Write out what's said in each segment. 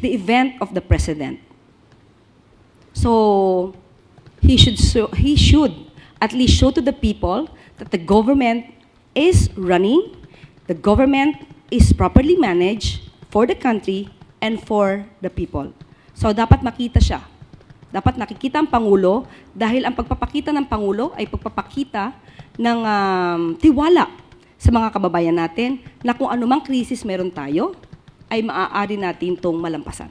the event of the president. So he should at least show to the people that the government is running, the government is properly managed for the country and for the people. So dapat makita siya. Dapat nakikita ang Pangulo dahil ang pagpapakita ng Pangulo ay pagpapakita ng tiwala sa mga kababayan natin na kung anumang krisis meron tayo, ay maaari natin itong malampasan.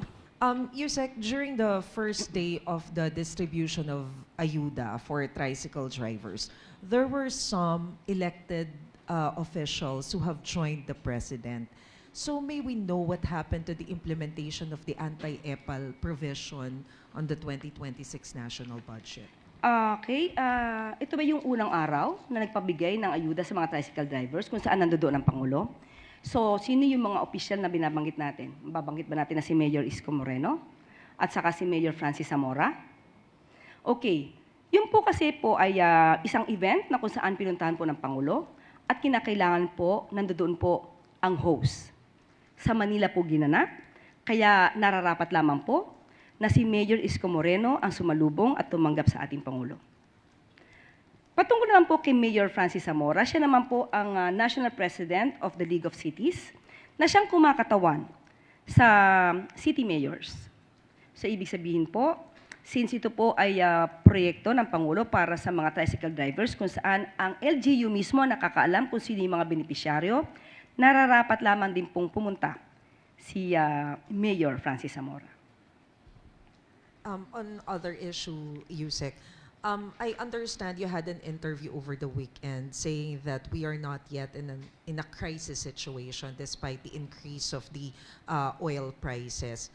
Yusek, during the first day of the distribution of ayuda for tricycle drivers, there were some elected officials who have joined the president. So may we know what happened to the implementation of the anti-EPAL provision on the 2026 national budget? Okay, ito ba yung unang araw na nagpabigay ng ayuda sa mga tricycle drivers kung saan nandoon ang Pangulo? So, sino yung mga opisyal na binabanggit natin? Babanggit ba natin na si Mayor Isko Moreno at saka si Mayor Francis Zamora? Okay, yun po kasi po ay isang event na kung saan pinuntahan po ng Pangulo at kinakailangan po nandoon po ang host. Sa Manila po ginanap, kaya nararapat lamang po na si Mayor Isko Moreno ang sumalubong at tumanggap sa ating Pangulo. Patungkol naman po kay Mayor Francis Zamora, siya naman po ang National President of the League of Cities na siyang kumakatawan sa city mayors. So ibig sabihin po, since ito po ay proyekto ng Pangulo para sa mga tricycle drivers kung saan ang LGU mismo nakakaalam kung sino yung mga benepisyaryo, nararapat lamang din pong pumunta si Mayor Francis Zamora. On other issue, Yusek, I understand you had an interview over the weekend saying that we are not yet in a crisis situation despite the increase of the oil prices.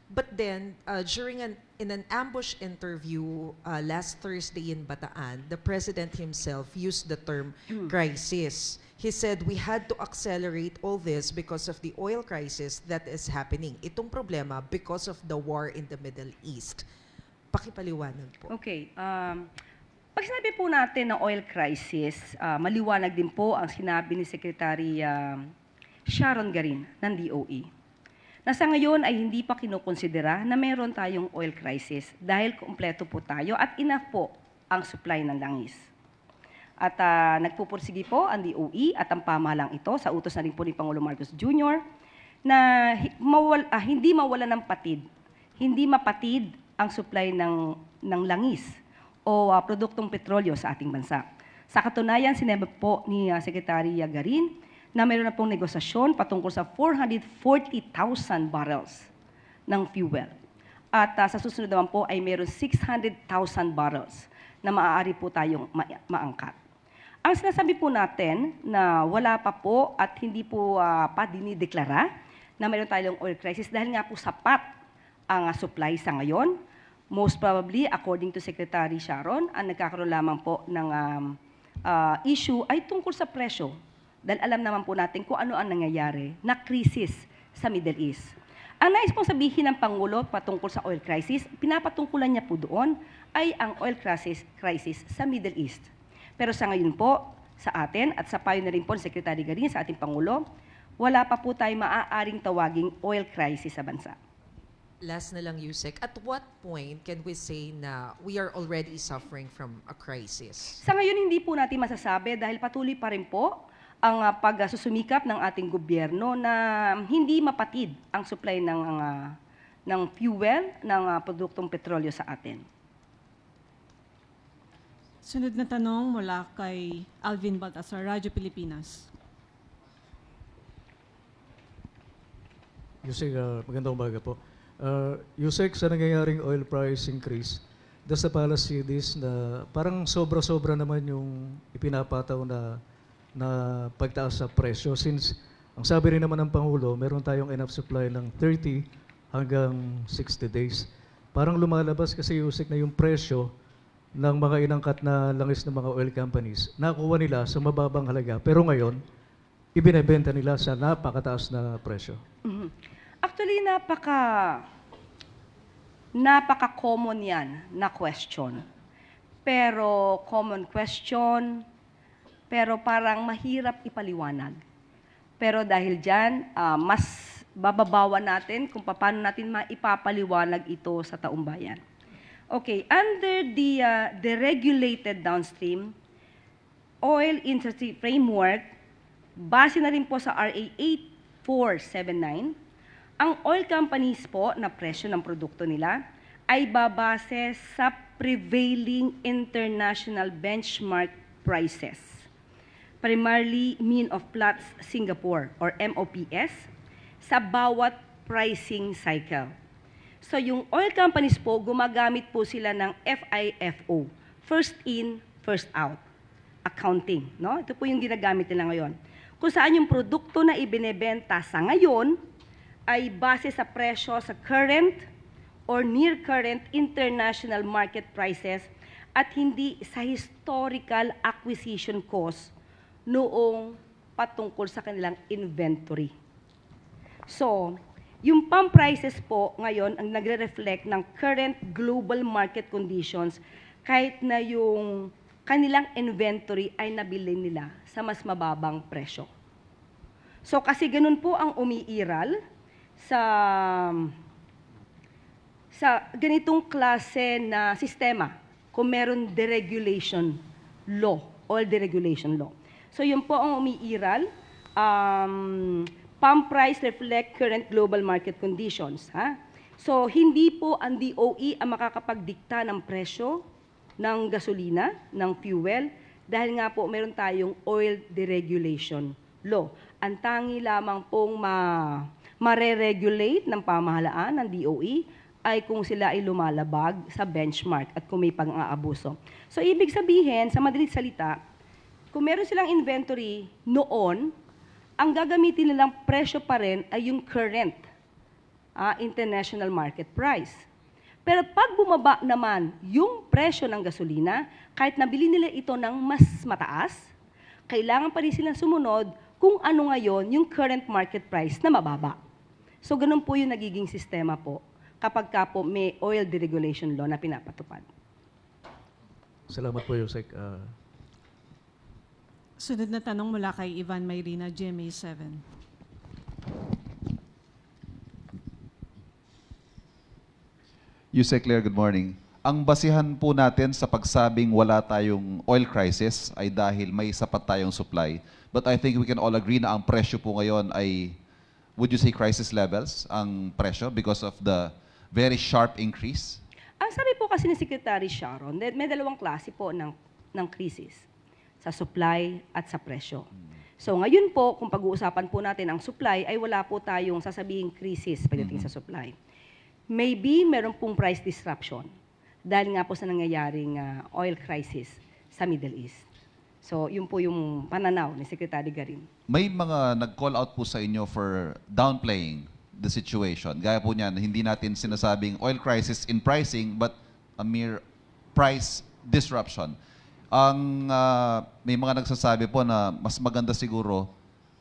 But then, in an ambush interview last Thursday in Bataan, the president himself used the term crisis. He said we had to accelerate all this because of the oil crisis that is happening. Itong problema because of the war in the Middle East. Pakipaliwanag po. Okay. Pag sinabi po natin na oil crisis, maliwanag din po ang sinabi ni Secretary Sharon Garin ng DOE. Na sa ngayon ay hindi pa kinukonsidera na meron tayong oil crisis dahil kumpleto po tayo at enough po ang supply ng langis. At nagpupursige po ang DOE at ang pamahalang ito sa utos na rin po ni Pangulo Marcos Jr. na hindi mawala ng patid, hindi mapatid ang supply ng langis o produktong petrolyo sa ating bansa. Sa katunayan, sinabi po ni Secretary Garin na mayroon na pong negosasyon patungkol sa 440,000 barrels ng fuel. At sa susunod naman po ay mayroon 600,000 barrels na maaari po tayong maangkat. Ang sinasabi po natin na wala pa po at hindi po pa dinideklara na mayroon tayong oil crisis dahil nga po sapat ang supply sa ngayon. Most probably, according to Secretary Sharon, ang nagkakaroon lamang po ng issue ay tungkol sa presyo. Dahil alam naman po natin kung ano ang nangyayari na krisis sa Middle East. Ang nais pong sabihin ng Pangulo patungkol sa oil crisis, pinapatungkulan niya po doon ay ang oil crisis sa Middle East. Pero sa ngayon po, sa atin at sa payo na rin po ni Secretary Garin sa ating Pangulo, wala pa po tayo maaaring tawaging oil crisis sa bansa. Last na lang, Yusek. At what point can we say na we are already suffering from a crisis? Sa ngayon, hindi po natin masasabi dahil patuloy pa rin po ang pagsusumikap ng ating gobyerno na hindi mapatid ang supply ng fuel, ng produktong petrolyo sa atin. Sunod na tanong mula kay Alvin Baltasar, Radyo Pilipinas. Yusek, magandang umaga po. Yusek, sa nangyayaring oil price increase, does the policy this na parang sobra-sobra naman yung ipinapataw na pagtaas sa presyo since ang sabi rin naman ng Pangulo, meron tayong enough supply ng 30 hanggang 60 days. Parang lumalabas kasi Yusek na yung presyo ng mga inangkat na langis ng mga oil companies, nakuha nila sa mababang halaga. Pero ngayon, ibinebenta nila sa napakataas na presyo. Actually, napaka-common yan na question. Pero common question, pero parang mahirap ipaliwanag. Pero dahil dyan, mas bababawan natin kung paano natin maipapaliwanag ito sa taong bayan. Okay, under the regulated downstream oil industry framework, base na rin po sa RA 8479, ang oil companies po na presyo ng produkto nila ay babase sa prevailing international benchmark prices, primarily Mean of Platts Singapore or MOPS, sa bawat pricing cycle. So yung oil companies po, gumagamit po sila ng FIFO, first in, first out accounting. No? Ito po yung ginagamit nila ngayon. Kung saan yung produkto na ibinebenta sa ngayon ay base sa presyo sa current or near current international market prices at hindi sa historical acquisition cost noong patungkol sa kanilang inventory. So, yung pump prices po ngayon ang nagre-reflect ng current global market conditions kahit na yung kanilang inventory ay nabili nila sa mas mababang presyo. So kasi ganun po ang umiiral sa ganitong klase na sistema kung meron deregulation law, oil deregulation law. So yun po ang umiiral. Pump price reflect current global market conditions. Ha? So, hindi po ang DOE ang makakapagdikta ng presyo ng gasolina, ng fuel, dahil nga po meron tayong oil deregulation law. Ang tangi lamang pong mare-regulate ng pamahalaan ng DOE ay kung sila ay lumalabag sa benchmark at kung may pang-aabuso. So, ibig sabihin, sa madalit salita, kung meron silang inventory noon, ang gagamitin nilang presyo pa rin ay yung current international market price. Pero pag bumaba naman yung presyo ng gasolina, kahit nabili nila ito ng mas mataas, kailangan pa rin silang sumunod kung ano ngayon yung current market price na mababa. So ganun po yung nagiging sistema po kapag ka po may oil deregulation law na pinapatupad. Salamat po, Yusek. Sunod na tanong mula kay Ivan Mayrina, GMA 7. Yusek Claire, good morning. Ang basihan po natin sa pagsabing wala tayong oil crisis ay dahil may sapat tayong supply. But I think we can all agree na ang presyo po ngayon ay, would you say crisis levels, ang presyo because of the very sharp increase? Ang sabi po kasi ni Secretary Sharon, may dalawang klase po ng crisis, sa supply at sa presyo. So ngayon po, kung pag-uusapan po natin ang supply, ay wala po tayong sasabihing crisis pagdating sa supply. Maybe meron pong price disruption dahil nga po sa nangyayaring oil crisis sa Middle East. So yun po yung pananaw ni Secretary Garin. May mga nag-call out po sa inyo for downplaying the situation. Gaya po niyan, hindi natin sinasabing oil crisis in pricing, but a mere price disruption. May mga nagsasabi po na mas maganda siguro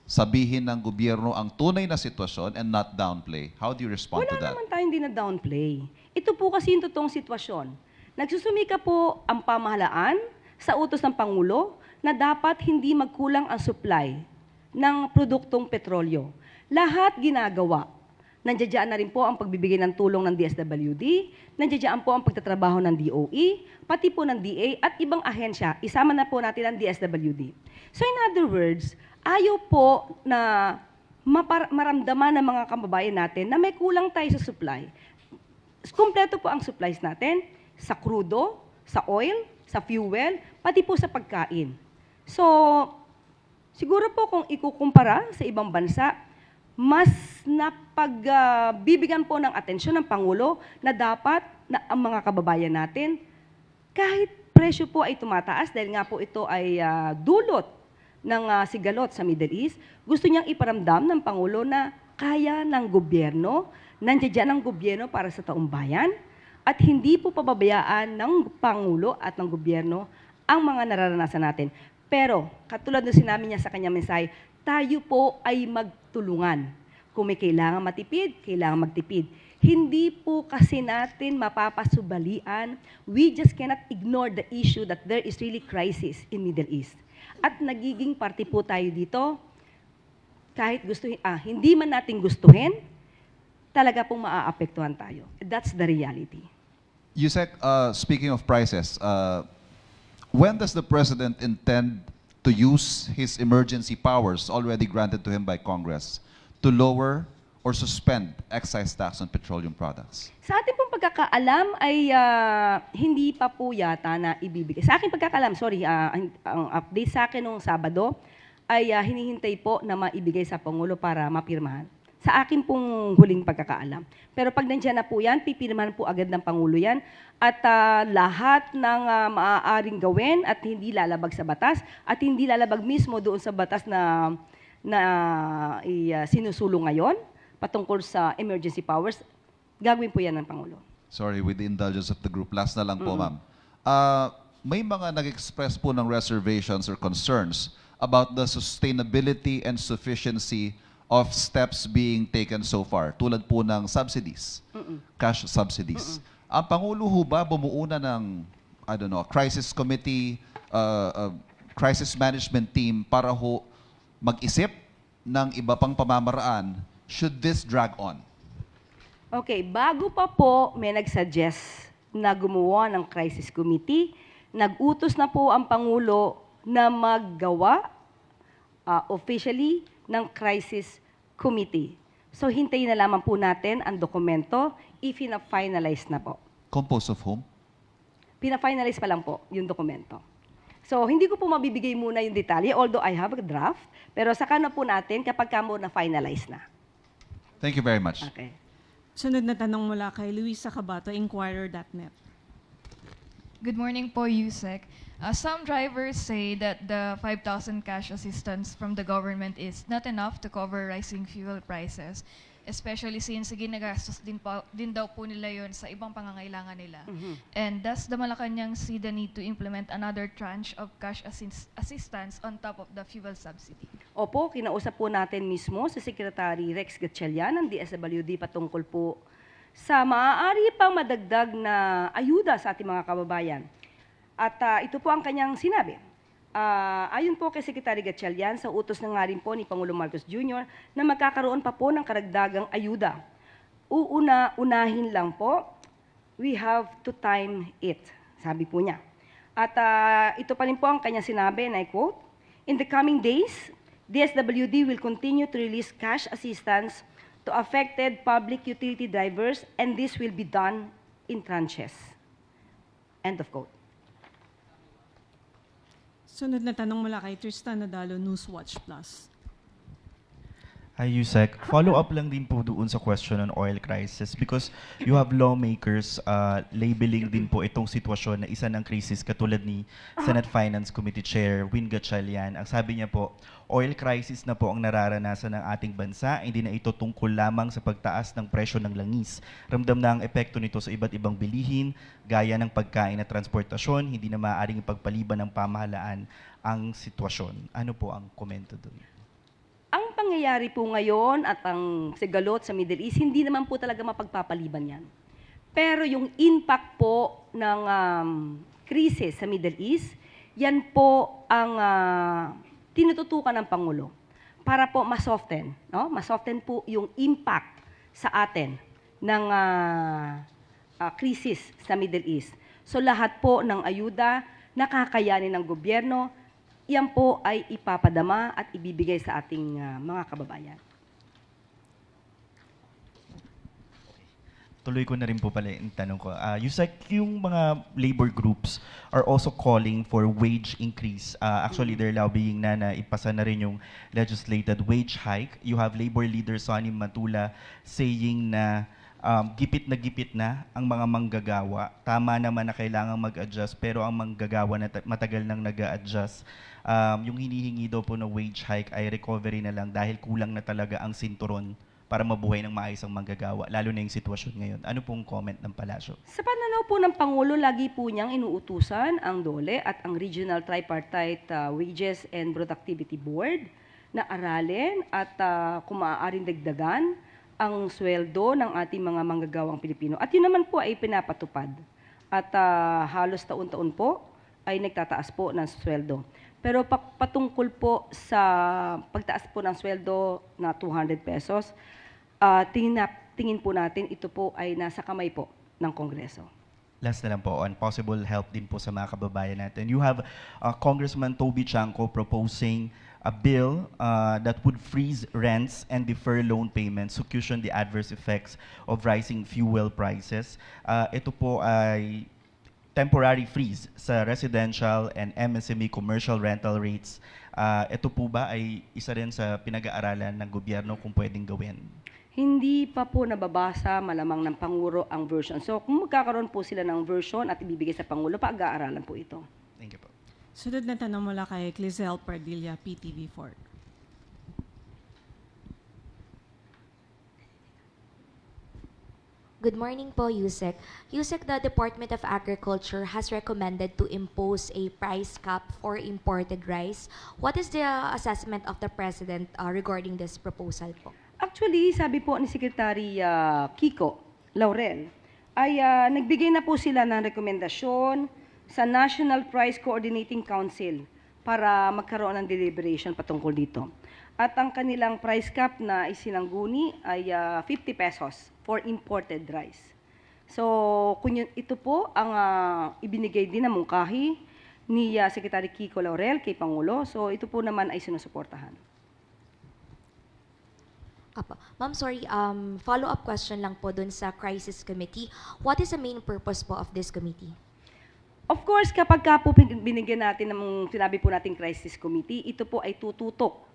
sabihin ng gobyerno ang tunay na sitwasyon and not downplay. How do you respond to Wala that? naman tayong dina-downplay. Ito po kasi yung totoong sitwasyon. Nagsusumika po ang pamahalaan sa utos ng Pangulo na dapat hindi magkulang ang supply ng produktong petrolyo. Lahat ginagawa. Nandiyan na rin po ang pagbibigay ng tulong ng DSWD, nandiyan po ang pagtatrabaho ng DOE, pati po ng DA at ibang ahensya, isama na po natin ang DSWD. So in other words, ayaw po na maramdaman ng mga kababayan natin na may kulang tayo sa supply. Kumpleto po ang supplies natin sa crudo, sa oil, sa fuel, pati po sa pagkain. So, siguro po kung ikukumpara sa ibang bansa, mas napagbibigyan po ng atensyon ng Pangulo na dapat na ang mga kababayan natin, kahit presyo po ay tumataas dahil nga po ito ay dulot ng sigalot sa Middle East, gusto niyang iparamdam ng Pangulo na kaya ng gobyerno, nandiyan ang gobyerno para sa taong bayan, at hindi po pababayaan ng Pangulo at ng gobyerno ang mga nararanasan natin. Pero, katulad ng sinabi niya sa kanyang mensahe, tayo po ay magtulungan. Kung may kailangan matipid, kailangan magtipid. Hindi po kasi natin mapapasubalian. We just cannot ignore the issue that there is really crisis in Middle East. At nagiging parte po tayo dito, kahit hindi man natin gustuhin, talaga pong maaapektuhan tayo. That's the reality. Yusek, speaking of prices, when does the President intend to use his emergency powers already granted to him by Congress to lower or suspend excise tax on petroleum products? Sa ating pong pagkakaalam ay hindi pa po yata na ibibigay. Sa aking pagkakaalam, ang update sa akin nung Sabado ay hinihintay po na maibigay sa Pangulo para mapirmahan. Sa akin pong huling pagkakaalam. Pero pag nandiyan na po yan, pipirmahan po agad ng Pangulo yan. At lahat ng maaaring gawin at hindi lalabag sa batas at hindi lalabag mismo doon sa batas na sinusulong ngayon patungkol sa emergency powers, gagawin po yan ng Pangulo. Sorry, with the indulgence of the group, last na lang po, ma'am. May mga nag-express po ng reservations or concerns about the sustainability and sufficiency of steps being taken so far, tulad po ng subsidies, cash subsidies. Ang Pangulo ho ba bumuuna ng, crisis committee, crisis management team para ho mag-isip ng iba pang pamamaraan should this drag on? Okay, bago pa po may nag-suggest na gumawa ng crisis committee, nag-utos na po ang Pangulo na maggawa officially ng crisis committee. So hintayin na lamang po natin ang dokumento if na-finalize na po. Composed of whom? Pina-finalize pa lang po yung dokumento. So hindi ko po mabibigay muna yung detalye, although I have a draft, pero saka na po natin kapag kamo na-finalize na. Thank you very much. Okay. Sunod na tanong mula kay Luisa Cabato, Inquirer.net. Good morning po, Yusek. Some drivers say that the 5,000 cash assistance from the government is not enough to cover rising fuel prices, especially since ginagastos din daw po nila yon sa ibang pangangailangan nila. And does the Malacanang see the need to implement another tranche of cash assistance on top of the fuel subsidy? Opo, kinausap po natin mismo si Secretary Rex Gatchalian ng DSWD patungkol po sa maaari pang madagdag na ayuda sa ating mga kababayan. At ito po ang kanyang sinabi. Ayon po kay Secretary Gatchalian, sa utos na nga rin po ni Pangulong Marcos Jr. na magkakaroon pa po ng karagdagang ayuda. Unahin lang po, we have to time it, sabi po niya. At ito pa rin po ang kanyang sinabi, and I quote, "In the coming days, DSWD will continue to release cash assistance to affected public utility drivers, and this will be done in tranches." End of quote. Sunod na tanong mula kay Tristan Nadalo, Newswatch Plus. Hi, Yusek. Follow up lang din po doon sa question on oil crisis because you have lawmakers labeling din po itong sitwasyon na isa ng krisis katulad ni Senate Finance Committee Chair Win Gatchalian. Ang sabi niya po, oil crisis na po ang nararanasan ng ating bansa, hindi na ito tungkol lamang sa pagtaas ng presyo ng langis. Ramdam na ang epekto nito sa iba't ibang bilihin, gaya ng pagkain at transportasyon, hindi na maaaring ipagpaliban ng pamahalaan ang sitwasyon. Ano po ang komento doon? Ang pangyayari po ngayon at ang sigalot sa Middle East, hindi naman po talaga mapagpapaliban yan. Pero yung impact po ng krisis sa Middle East, yan po ang tinututukan ng Pangulo para po masoften, no? Masoften po yung impact sa atin ng krisis sa Middle East. So lahat po ng ayuda na kakayanin ng gobyerno, yan po ay ipapadama at ibibigay sa ating mga kababayan. Tuloy ko na rin po pala yung tanong ko. Yusek, yung mga labor groups are also calling for wage increase. Actually, they're lobbying na ipasa na rin yung legislated wage hike. You have labor leader Sonny Matula saying na gipit na ang mga manggagawa. Tama naman na kailangan mag-adjust, pero ang manggagawa na matagal nang nag-a-adjust. Yung hinihingi daw po na wage hike ay recovery na lang dahil kulang na talaga ang sinturon para mabuhay ng maayos ang manggagawa, lalo na yung sitwasyon ngayon. Ano pong comment ng palasyo? Sa pananaw po ng Pangulo, lagi po niyang inuutusan ang DOLE at ang Regional Tripartite Wages and Productivity Board na aralin at kung maaaring dagdagan ang sweldo ng ating mga manggagawang Pilipino. At yun naman po ay pinapatupad. At halos taon-taon po ay nagtataas po ng sweldo. Pero patungkol po sa pagtaas po ng sweldo na 200 pesos, tingin po natin ito po ay nasa kamay po ng Kongreso. Last na lang po on possible help din po sa mga kababayan natin. You have Congressman Toby Chanco proposing a bill that would freeze rents and defer loan payments to cushion the adverse effects of rising fuel prices. Ito po ay temporary freeze sa residential and MSME commercial rental rates. Ito po ba ay isa rin sa pinag-aaralan ng gobyerno kung pwedeng gawin? Hindi pa po nababasa malamang ng Pangulo ang version. So kung magkakaroon po sila ng version at ibibigay sa Pangulo, pag-aaralan po ito. Thank you po. Sunod na tanong mula kay Clizel Pardilla, PTV4. Good morning po, Yusek. Yusek, the Department of Agriculture has recommended to impose a price cap for imported rice. What is the assessment of the President regarding this proposal po? Actually, sabi po ni Secretary Kiko Laurel, ay nagbigay na po sila ng rekomendasyon sa National Price Coordinating Council para magkaroon ng deliberation patungkol dito. At ang kanilang price cap na isinangguni ay 50 pesos for imported rice. So, ito po ang ibinigay din na mungkahi ni Secretary Kiko Laurel kay Pangulo. So, ito po naman ay sinusuportahan. Ma'am, sorry, follow-up question lang po dun sa crisis committee. What is the main purpose po of this committee? Of course, kapag ka po binigyan natin ng sinabi po nating crisis committee, ito po ay tututok.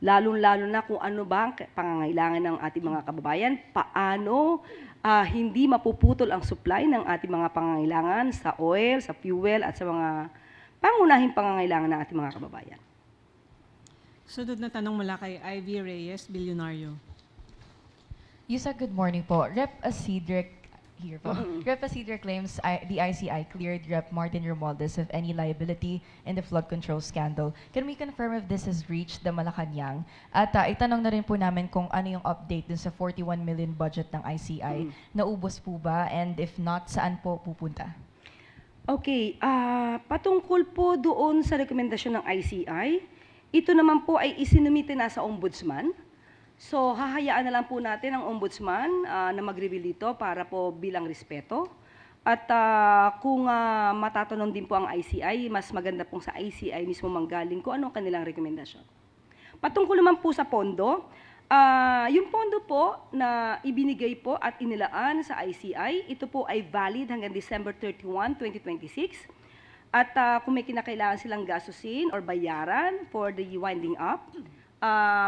Lalo-lalo na kung ano ba ang pangangailangan ng ating mga kababayan, paano hindi mapuputol ang supply ng ating mga pangangailangan sa oil, sa fuel, at sa mga pangunahing pangangailangan ng ating mga kababayan. Sunod na tanong mula kay Ivy Reyes, Bilyonaryo. Yusa, good morning po. Rep. Asidrek here po. Rep. Asidrek claims the ICI cleared Rep. Martin Romualdez of any liability in the flood control scandal. Can we confirm if this has reached the Malacanang? At itanong na rin po namin kung ano yung update dun sa 41 million budget ng ICI. Naubos po ba? And if not, saan po pupunta? Okay, patungkol po doon sa rekomendasyon ng ICI, ito naman po ay isinumite na sa Ombudsman. So, hahayaan na lang po natin ang Ombudsman na mag-reveal dito para po bilang respeto. At kung matatanong din po ang ICI, mas maganda pong sa ICI mismo manggaling kung ano ang kanilang rekomendasyon. Patungkol naman po sa pondo, yung pondo po na ibinigay po at inilaan sa ICI, ito po ay valid hanggang December 31, 2026. At kung may kinakailangan silang gastusin or bayaran for the winding up,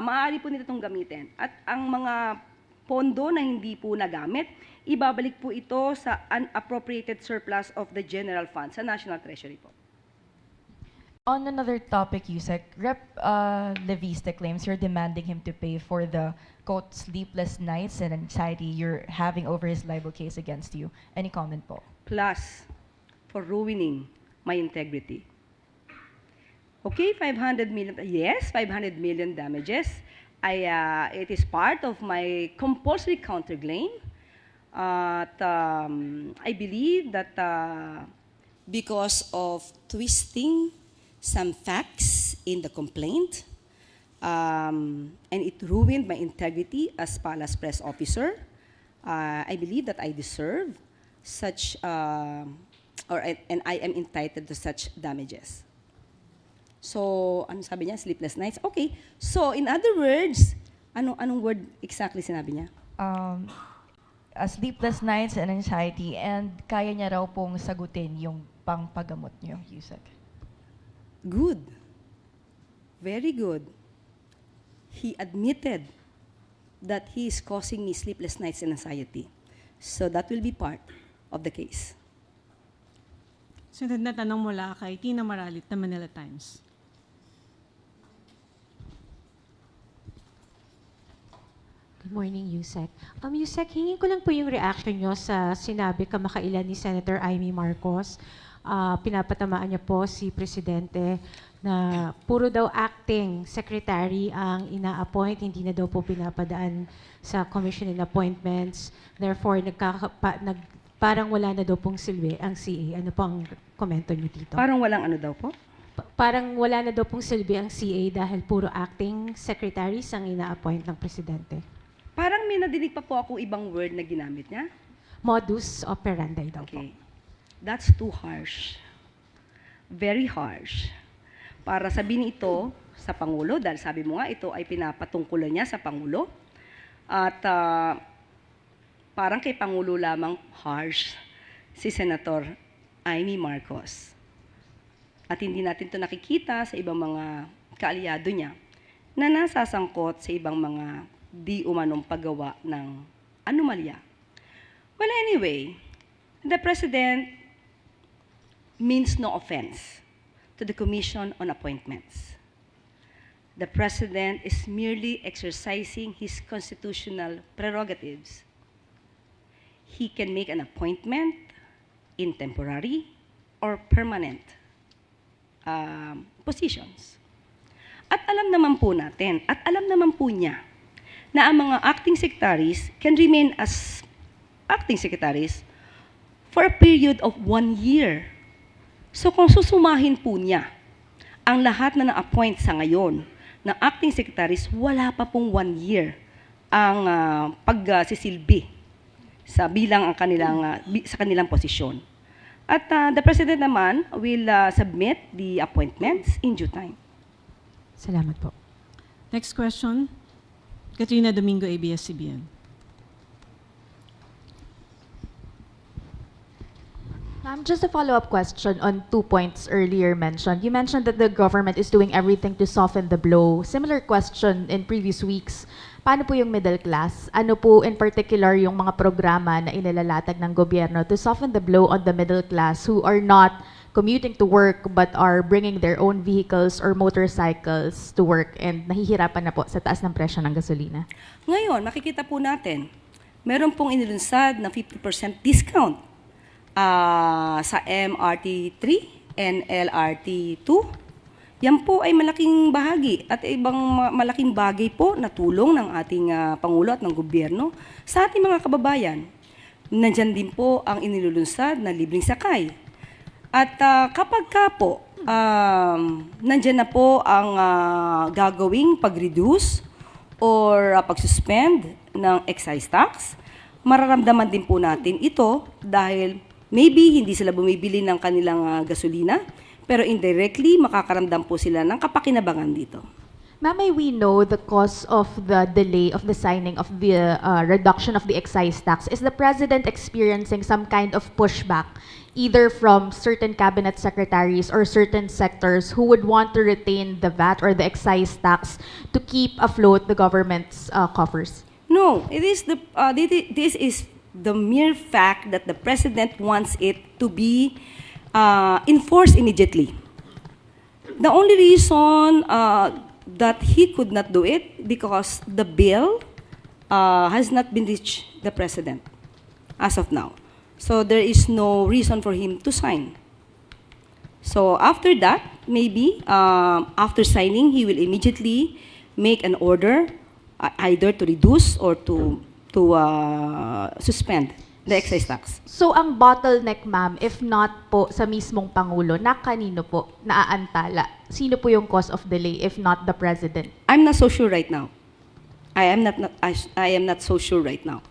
maaari po nila itong gamitin. At ang mga pondo na hindi po nagamit, ibabalik po ito sa unappropriated surplus of the general fund sa National Treasury po. On another topic, Yusek, Rep. Leviste claims you're demanding him to pay for the, quote, sleepless nights and anxiety you're having over his libel case against you. Any comment po? Plus, for ruining my integrity. Okay, 500 million, yes, 500 million damages. It is part of my compulsory counterclaim. I believe that because of twisting some facts in the complaint, and it ruined my integrity as Palace press officer, I believe that I deserve such and I am entitled to such damages. So, ano sabi niya? Sleepless nights? Okay. So, in other words, anong word exactly sinabi niya? Sleepless nights and anxiety, and kaya niya raw pong sagutin yung pangpagamot niyo, Yusek. Good. Very good. He admitted that he is causing me sleepless nights and anxiety. So, that will be part of the case. Sunod na tanong mula kay Tina Maralit ng Manila Times. Good morning, Yusek. Yusek, hingin ko lang po yung reaction nyo sa sinabi kamakailan ni Senator Amy Marcos. Pinapatamaan niya po si Presidente na puro daw acting secretary ang ina-appoint, hindi na daw po pinapadaan sa commission in appointments. Therefore, parang wala na daw pong silbi ang CA. Ano po ang komento niyo dito? Parang walang ano daw po? parang wala na daw pong silbi ang CA dahil puro acting secretaries ang ina-appoint ng presidente. Parang may nadinig pa po ako ibang word na ginamit niya. Modus operandi daw po. Okay. That's too harsh. Very harsh. Para sabihin ito sa Pangulo, dahil sabi mo nga ito ay pinapatungkulan niya sa Pangulo. At parang kay Pangulo lamang harsh si Senator Amy Marcos. At hindi natin ito nakikita sa ibang mga kaalyado niya na nasasangkot sa ibang mga di umanong paggawa ng anomalya. Well, anyway, the President means no offense to the Commission on Appointments. The President is merely exercising his constitutional prerogatives. He can make an appointment in temporary or permanent positions. At alam naman po natin, at alam naman po niya, na ang mga acting secretaries can remain as acting secretaries for a period of 1 year. So kung susumahin po niya ang lahat na na-appoint sa ngayon ng acting secretaries, wala pa pong 1 year ang pagsisilbi sa bilang ang kanilang sa kanilang posisyon. At the President naman will submit the appointments in due time. Salamat po. Next question, Katrina Domingo, ABS-CBN. Ma'am, just a follow-up question on 2 points earlier mentioned. You mentioned that the government is doing everything to soften the blow. Similar question in previous weeks. Paano po yung middle class? Ano po in particular yung mga programa na inilalatag ng gobyerno to soften the blow on the middle class who are not commuting to work but are bringing their own vehicles or motorcycles to work and nahihirapan na po sa taas ng presyo ng gasolina? Ngayon, makikita po natin, meron pong inilunsad na 50% discount sa MRT 3 and LRT 2. Yan po ay malaking bahagi at ibang malaking bagay po na tulong ng ating Pangulo at ng gobyerno sa ating mga kababayan. Nandyan din po ang inilulunsad na libreng sakay. At kapag ka po, nandyan na po ang gagawing pag-reduce or pag-suspend ng excise tax, mararamdaman din po natin ito dahil maybe hindi sila bumibili ng kanilang gasolina, pero indirectly makakaramdam po sila ng kapakinabangan dito. Ma'am, may we know the cause of the delay of the signing of the reduction of the excise tax? Is the President experiencing some kind of pushback, either from certain cabinet secretaries or certain sectors who would want to retain the VAT or the excise tax to keep afloat the government's coffers? No, it is this is the mere fact that the President wants it to be enforced immediately. The only reason that he could not do it because the bill has not been reached the President as of now. So there is no reason for him to sign. So after that, maybe after signing, he will immediately make an order either to reduce or to suspend the excise tax. So ang bottleneck, ma'am, if not po sa mismong Pangulo, na kanino po naaantala? Sino po yung cause of delay if not the President? I'm not so sure right now. I am not so sure right now.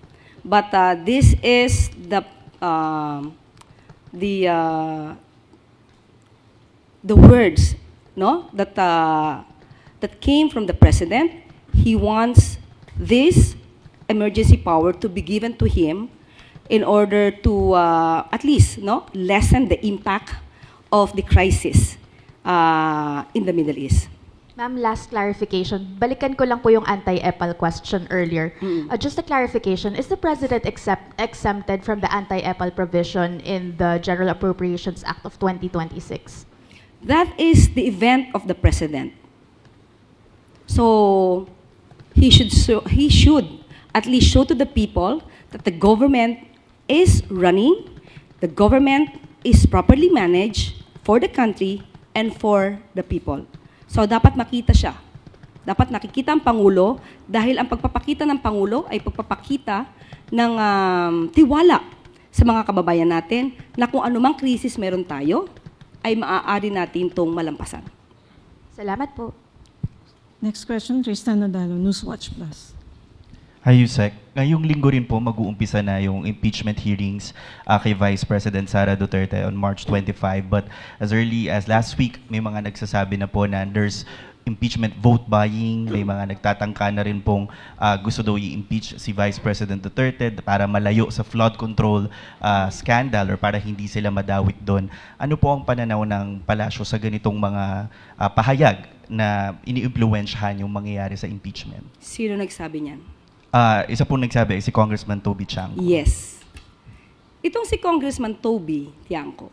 But this is the words, no, that came from the President. He wants this emergency power to be given to him in order to at least lessen the impact of the crisis in the Middle East. Ma'am, last clarification. Balikan ko lang po yung anti-EPAL question earlier. Just a clarification, is the President exempted from the anti-EPAL provision in the General Appropriations Act of 2026? That is the event of the President. So he should at least show to the people that the government is running, the government is properly managed for the country and for the people. So dapat makita siya. Dapat nakikita ang Pangulo dahil ang pagpapakita ng Pangulo ay pagpapakita ng tiwala sa mga kababayan natin na kung anumang krisis meron tayo, ay maaari natin itong malampasan. Salamat po. Next question, Tristan Nadalo, Newswatch Plus. Hi, Yusek. Ngayong linggo rin po mag-uumpisa na yung impeachment hearings kay Vice President Sara Duterte on March 25. But as early as last week, may mga nagsasabi na po na there's impeachment vote buying. May mga nagtatangka na rin pong gusto daw i-impeach si Vice President Duterte para malayo sa flood control scandal or para hindi sila madawit doon. Ano po ang pananaw ng palasyo sa ganitong mga pahayag na ini-impluwensyahan yung mangyayari sa impeachment? Sino nagsabi niyan? Isa pong nagsabi, si Congressman Toby Chanco. Yes. Itong si Congressman Toby Tiangco,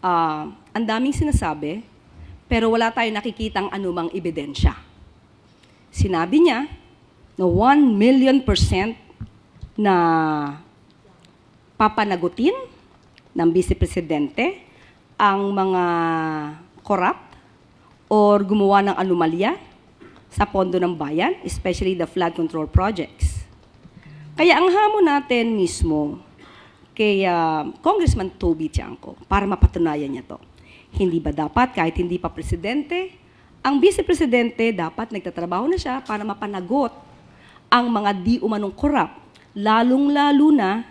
ang daming sinasabi, pero wala tayong nakikitang anumang ebidensya. Sinabi niya na 1,000,000% na papanagutin ng Vice Presidente ang mga corrupt or gumawa ng anomalya sa pondo ng bayan, especially the flood control projects. Kaya ang hamon natin mismo kay Congressman Toby Tiangco para mapatunayan niya to, hindi ba dapat kahit hindi pa presidente, ang Vice Presidente dapat nagtatrabaho na siya para mapanagot ang mga di umanong corrupt, lalong-lalo na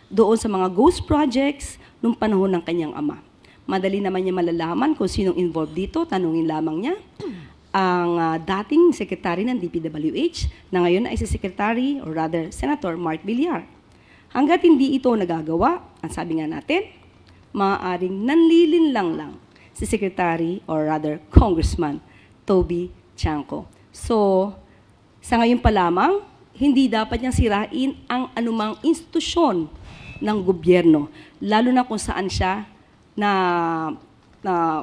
doon sa mga ghost projects nung panahon ng kanyang ama. Madali naman niya malalaman kung sinong involved dito, tanungin lamang niya ang dating secretary ng DPWH na ngayon ay si Secretary or rather Senator Mark Villar. Hanggat hindi ito nagagawa, ang sabi nga natin, maaaring nanlilinlang lang si Secretary or rather Congressman Toby Chanco. So, sa ngayon pa lamang, hindi dapat niyang sirain ang anumang institusyon ng gobyerno, lalo na kung saan siya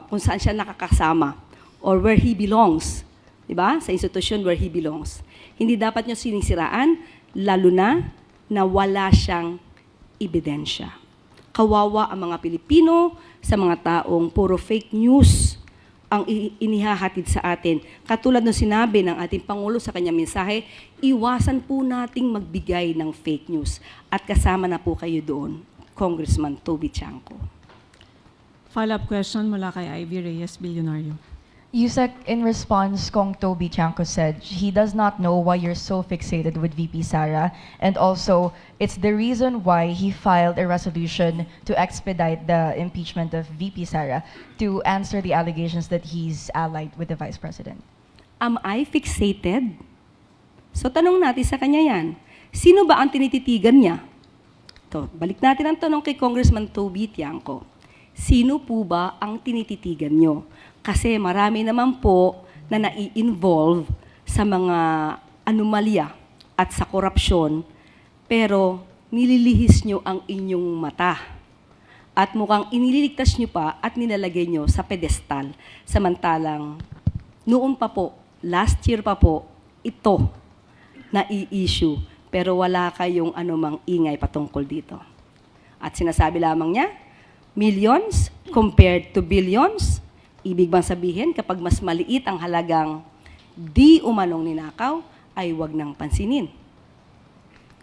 kung saan siya nakakasama or where he belongs, di ba? Sa institusyon where he belongs. Hindi dapat niyo sinisiraan, lalo na wala siyang ebidensya. Kawawa ang mga Pilipino sa mga taong puro fake news ang inihahatid sa atin. Katulad ng sinabi ng ating Pangulo sa kanyang mensahe, iwasan po nating magbigay ng fake news. At kasama na po kayo doon, Congressman Toby Chanco. Follow-up question mula kay Ivy Reyes, Bilyonaryo. Yusek, in response, Kong Toby Chanco said he does not know why you're so fixated with VP Sara, and also it's the reason why he filed a resolution to expedite the impeachment of VP Sara to answer the allegations that he's allied with the Vice President. Am I fixated? So tanong natin sa kanya yan. Sino ba ang tinititigan niya? Balik natin ang tanong kay Congressman Toby Tiangco. Sino po ba ang tinititigan niyo? Kasi marami naman po na nai-involve sa mga anomalya at sa korupsyon, pero nililihis nyo ang inyong mata. At mukhang inililigtas nyo pa at nilalagay nyo sa pedestal. Samantalang noon pa po, last year pa po, ito na i-issue, pero wala kayong anumang ingay patungkol dito. At sinasabi lamang niya, millions compared to billions. Ibig bang sabihin, kapag mas maliit ang halagang di umanong ninakaw, ay wag nang pansinin.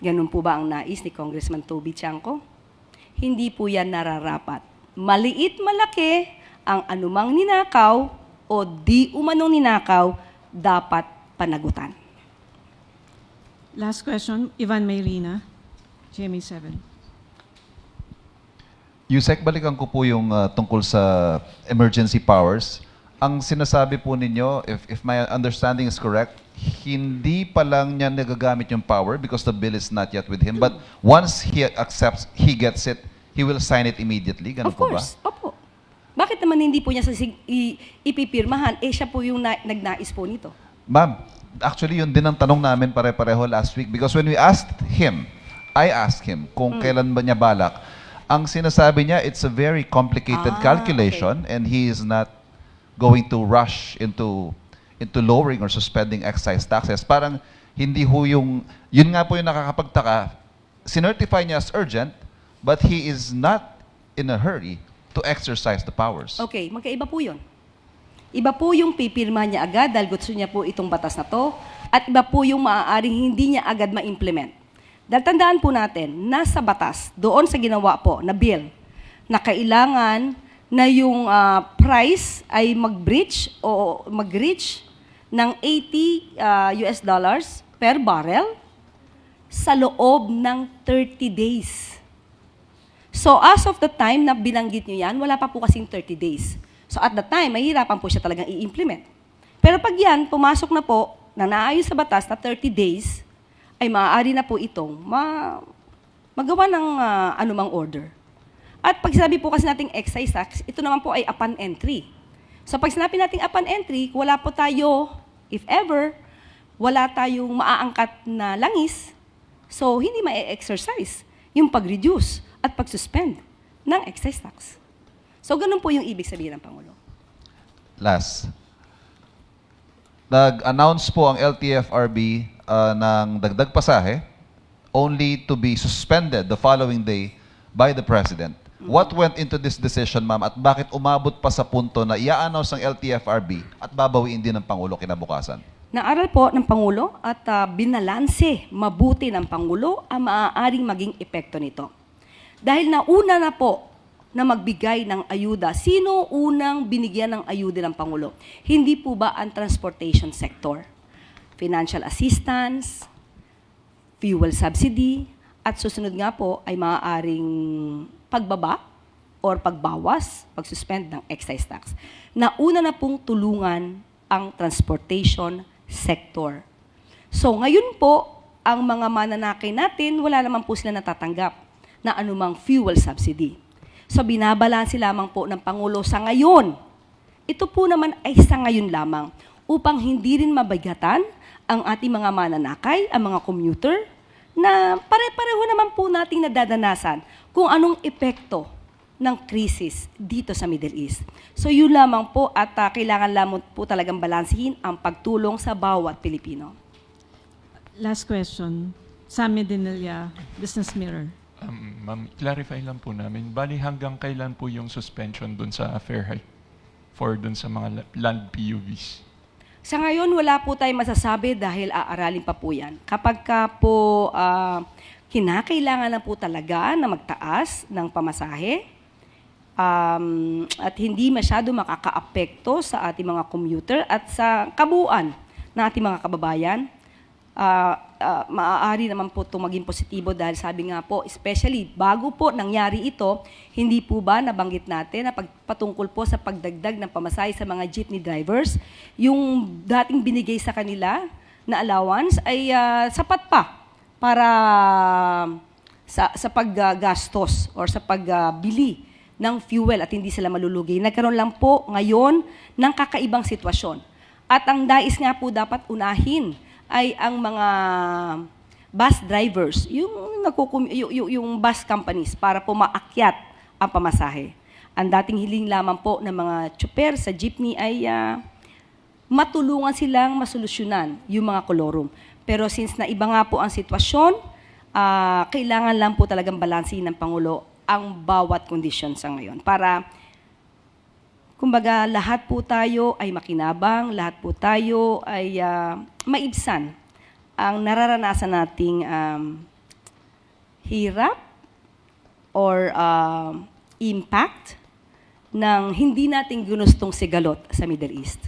Ganun po ba ang nais ni Congressman Toby Chanco? Hindi po yan nararapat. Maliit, malaki, ang anumang ninakaw o di umanong ninakaw, dapat panagutan. Last question, Ivan Mayrina, GMA7. Yusek, balikan ko po yung tungkol sa emergency powers. Ang sinasabi po ninyo, if my understanding is correct, hindi pa lang niya nagagamit yung power because the bill is not yet with him. But once he accepts, he gets it, he will sign it immediately. Ganun Of course, po ba? opo. Bakit naman hindi po niya ipipirmahan? Siya po yung nagnais po nito. Ma'am, actually yun din ang tanong namin pare-pareho last week because when we asked him, I asked him kung kailan ba niya balak. Ang sinasabi niya, it's a very complicated calculation and he is not going to rush into lowering or suspending excise taxes. Parang hindi ho yun nga po yung nakakapagtaka, sinertify niya as urgent, but he is not in a hurry to exercise the powers. Okay, magkaiba po yun. Iba po yung pipirma niya agad dahil gusto niya po itong batas na to, at iba po yung maaaring hindi niya agad ma-implement. Dahil tandaan po natin, nasa batas, doon sa ginawa po na bill, na kailangan na yung price ay mag-breach o mag-reach ng $80 per barrel sa loob ng 30 days. So as of the time na binanggit nyo yan, wala pa po kasing 30 days. So at the time, mahirapan po siya talagang i-implement. Pero pag yan, pumasok na po, na naayos sa batas na 30 days, ay maaari na po itong magawa ng anumang order. At pag sinabi po kasi nating excise tax, ito naman po ay upon entry. So pag sinabi nating upon entry, wala po tayo, if ever, wala tayong maaangkat na langis, so hindi ma-exercise yung pag-reduce at pag-suspend ng excise tax. So ganun po yung ibig sabihin ng Pangulo. Last. Nag-announce po ang LTFRB ng dagdag pasahe only to be suspended the following day by the President. What went into this decision, ma'am, at bakit umabot pa sa punto na i-announce ng LTFRB at babawiin din ng Pangulo kinabukasan? Naaral po ng Pangulo at binalanse mabuti ng Pangulo ang maaaring maging epekto nito. Dahil nauna na po na magbigay ng ayuda, sino unang binigyan ng ayuda ng Pangulo? Hindi po ba ang transportation sector? Financial assistance, fuel subsidy, at susunod nga po ay maaaring pagbaba or pagbawas, pagsuspend ng excise tax. Nauna na pong tulungan ang transportation sector. So ngayon po, ang mga mananakay natin, wala naman po sila natatanggap na anumang fuel subsidy. So binabalanse lamang po ng Pangulo sa ngayon. Ito po naman ay sa ngayon lamang upang hindi rin mabigatan ang ating mga mananakay, ang mga commuter, na pare-pareho naman po nating nadadanasan kung anong epekto ng krisis dito sa Middle East. So yun lamang po at kailangan lamang po talagang balansehin ang pagtulong sa bawat Pilipino. Last question. Sammy Dinilla, Business Mirror. Ma'am, clarify lang po namin. Bali hanggang kailan po yung suspension dun sa fare hike for dun sa mga land PUVs? Sa ngayon, wala po tayong masasabi dahil aaralin pa po yan. Kapag ka po kinakailangan na po talaga na magtaas ng pamasahe at hindi masyado makakaapekto sa ating mga commuter at sa kabuuan ng ating mga kababayan, maaari naman po itong maging positibo dahil sabi nga po, especially bago po nangyari ito, hindi po ba nabanggit natin na patungkol po sa pagdagdag ng pamasahe sa mga jeepney drivers, yung dating binigay sa kanila na allowance ay sapat pa para sa paggastos or sa pagbili ng fuel at hindi sila malulugi. Nagkaroon lang po ngayon ng kakaibang sitwasyon. At ang dais nga po dapat unahin ay ang mga bus drivers, yung bus companies para po maakyat ang pamasahe. Ang dating hiling lamang po ng mga tsuper sa jeepney ay matulungan silang masolusyonan yung mga kolorum. Pero since na iba nga po ang sitwasyon, kailangan lang po talagang balansin ng Pangulo ang bawat kondisyon sa ngayon para kumbaga, lahat po tayo ay makinabang, lahat po tayo ay maibsan ang nararanasan nating hirap or impact ng hindi natin ginustong sigalot sa Middle East.